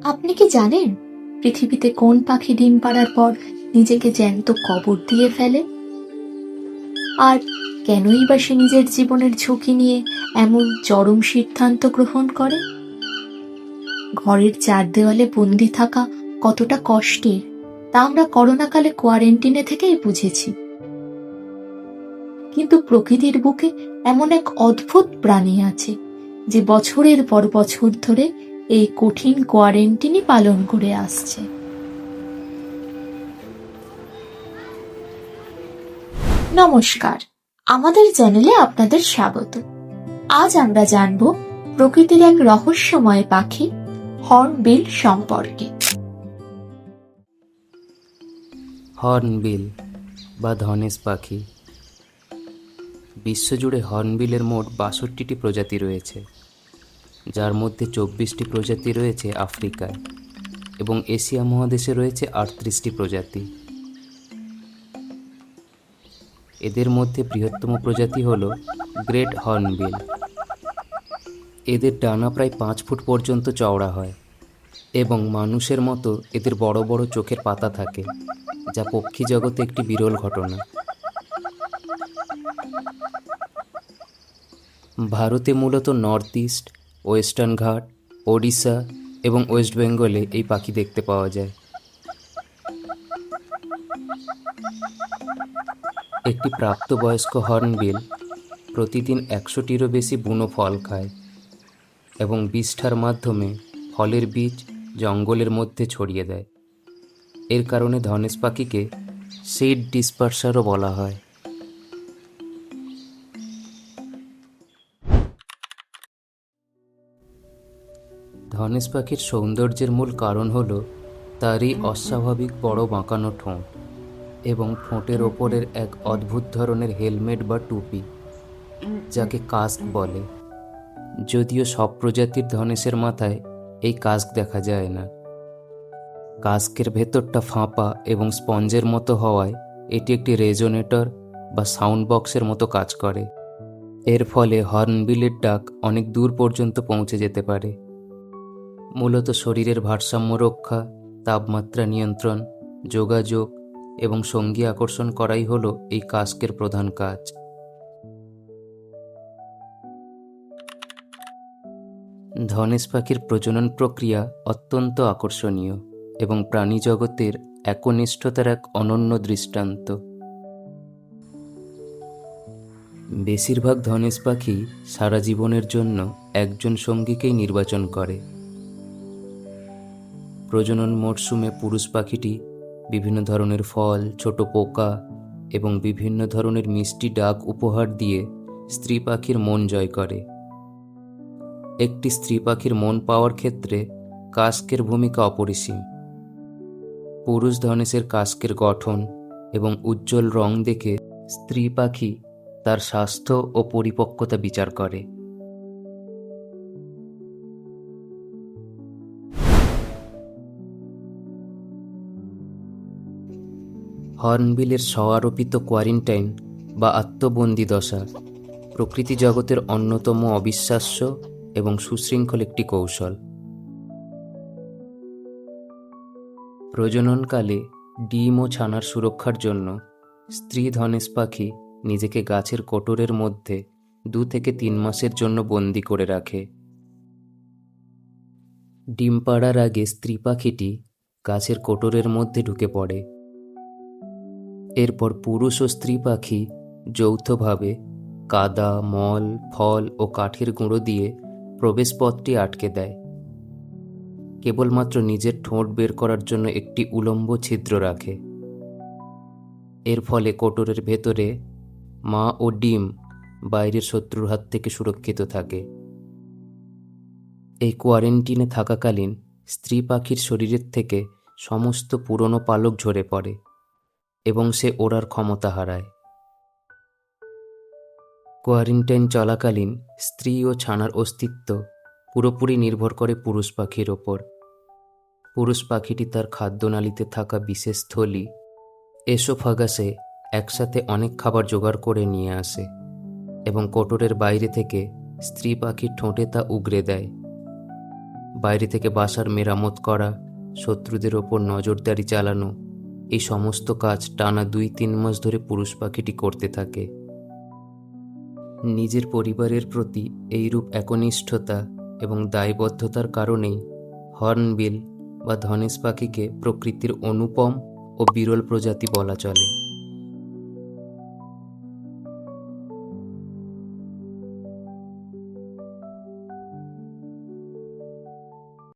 আপনি কি জানেন পৃথিবীতে কোন পাখি ডিম পাড়ার পর নিজেকে জ্যান্ত কবর দিয়ে ফেলে? আর কেনই বা সে নিজের জীবনের ঝুঁকি নিয়ে এমন চরম সিদ্ধান্ত গ্রহণ করে? ঘরের চার দেওয়ালে বন্দি থাকা কতটা কষ্টের তা আমরা করোনাকালে কোয়ারেন্টিনে থেকেই বুঝেছি। কিন্তু প্রকৃতির বুকে এমন এক অদ্ভুত প্রাণী আছে যে বছরের পর বছর ধরে এই কঠিন কোয়ারেন্টিনই পালন করে আসছে। নমস্কার, আমাদের চ্যানেলে আপনাদের স্বাগত। আজ আমরা জানব প্রকৃতির এক রহস্যময় পাখি হর্নবিল সম্পর্কে। হর্নবিল বা ধনেশ পাখি। বিশ্বজুড়ে হর্নবিলের মোট ৬২টি প্রজাতি রয়েছে, যার মধ্যে ২৪টি প্রজাতি রয়েছে আফ্রিকায় এবং এশিয়া মহাদেশে রয়েছে ৩৮টি প্রজাতি। এদের মধ্যে বৃহত্তম প্রজাতি হল গ্রেট হর্নবিল। এদের ডানা প্রায় ৫ ফুট পর্যন্ত চওড়া হয় এবং মানুষের মতো এদের বড় বড় চোখের পাতা থাকে, যা পক্ষী জগতে একটি বিরল ঘটনা। ভারতে মূলত নর্থ ইস্ট, ওয়েস্টার্ন ঘাট, ওড়িশা এবং ওয়েস্ট বেঙ্গলে এই পাখি দেখতে পাওয়া যায়। একটি প্রাপ্তবয়স্ক হর্নবিল প্রতিদিন ১০০টিরও বেশি বুনো ফল খায় এবং বিষ্ঠার মাধ্যমে ফলের বীজ জঙ্গলের মধ্যে ছড়িয়ে দেয়। এর কারণে ধনেশ পাখিকে সিড ডিসপার্সারও বলা হয়। ধনেশ পাখির সৌন্দর্যের মূল কারণ হল তারই অস্বাভাবিক বড় বাঁকানো ঠোঁট এবং ঠোঁটের ওপরের এক অদ্ভুত ধরনের হেলমেট বা টুপি, যাকে কাস্ক বলে। যদিও সব প্রজাতির ধনেশের মাথায় এই কাস্ক দেখা যায় না। কাস্কের ভেতরটা ফাঁপা এবং স্পঞ্জের মতো হওয়ায় এটি একটি রেজোনেটর বা সাউন্ড বক্সের মতো কাজ করে। এর ফলে হর্নবিলের ডাক অনেক দূর পর্যন্ত পৌঁছে যেতে পারে। মূলত শরীরের ভারসাম্য রক্ষা, তাপমাত্রা নিয়ন্ত্রণ, যোগাযোগ এবং সঙ্গী আকর্ষণ করাই হলো এই কাস্কের প্রধান কাজ। ধনেশ পাখির প্রজনন প্রক্রিয়া অত্যন্ত আকর্ষণীয় এবং প্রাণী জগতের একনিষ্ঠতার এক অনন্য দৃষ্টান্ত। বেশিরভাগ ধনেশ পাখি সারা জীবনের জন্য একজন সঙ্গীকেই নির্বাচন করে। প্রজনন মরশুমে পুরুষ পাখিটি বিভিন্ন ধরনের ফল, ছোট পোকা এবং বিভিন্ন ধরনের মিষ্টি ডাক উপহার দিয়ে স্ত্রী পাখির মন জয় করে। একটি স্ত্রী পাখির মন পাওয়ার ক্ষেত্রে কাস্কের ভূমিকা অপরিসীম। পুরুষ ধনেশের কাস্কের গঠন এবং উজ্জ্বল রং দেখে স্ত্রী পাখি তার স্বাস্থ্য ও পরিপক্কতা বিচার করে। হর্নবিলের স্ব-আরোপিত কোয়ারেন্টাইন বা আত্মবন্দি দশা প্রকৃতি জগতের অন্যতম অবিশ্বাস্য এবং সুশৃঙ্খল একটি কৌশল। প্রজননকালে ডিম ও ছানার সুরক্ষার জন্য স্ত্রী ধনেশ পাখি নিজেকে গাছের কোটরের মধ্যে ২ থেকে ৩ মাসের জন্য বন্দি করে রাখে। ডিম পাড়ার আগে স্ত্রী পাখিটি গাছের কোটরের মধ্যে ঢুকে পড়ে। এরপর পুরুষ ও স্ত্রী পাখি যৌথভাবে কাদা, মল, ফল ও কাঠের গুঁড়ো দিয়ে প্রবেশপথটি আটকে দেয়, কেবলমাত্র নিজের ঠোঁট বের করার জন্য একটি উলম্ব ছিদ্র রাখে। এর ফলে কোটরের ভেতরে মা ও ডিম বাইরের শত্রুর হাত থেকে সুরক্ষিত থাকে। এই কোয়ারেন্টিনে থাকাকালীন স্ত্রী পাখির শরীরের থেকে সমস্ত পুরনো পালক ঝরে পড়ে এবং সে ওড়ার ক্ষমতা হারায়। কোয়ারেন্টাইন চলাকালীন স্ত্রী ও ছানার অস্তিত্ব পুরোপুরি নির্ভর করে পুরুষ পাখির ওপর। পুরুষ পাখিটি তার খাদ্যনালীতে থাকা বিশেষ থলি এসোফাগাসে একসাথে অনেক খাবার জোগাড় করে নিয়ে আসে এবং কোটরের বাইরে থেকে স্ত্রী পাখির ঠোঁটে তা উগরে দেয়। বাইরে থেকে বাসার মেরামত করা, শত্রুদের ওপর নজরদারি চালানো, এই সমস্ত কাজ টানা 2-3 মাস ধরে পুরুষ পাখিটি করতে থাকে। নিজের পরিবারের প্রতি এইরূপ একনিষ্ঠতা এবং দায়বদ্ধতার কারণেই হর্নবিল বা ধনেশ পাখিকে প্রকৃতির অনুপম ও বিরল প্রজাতি বলা চলে।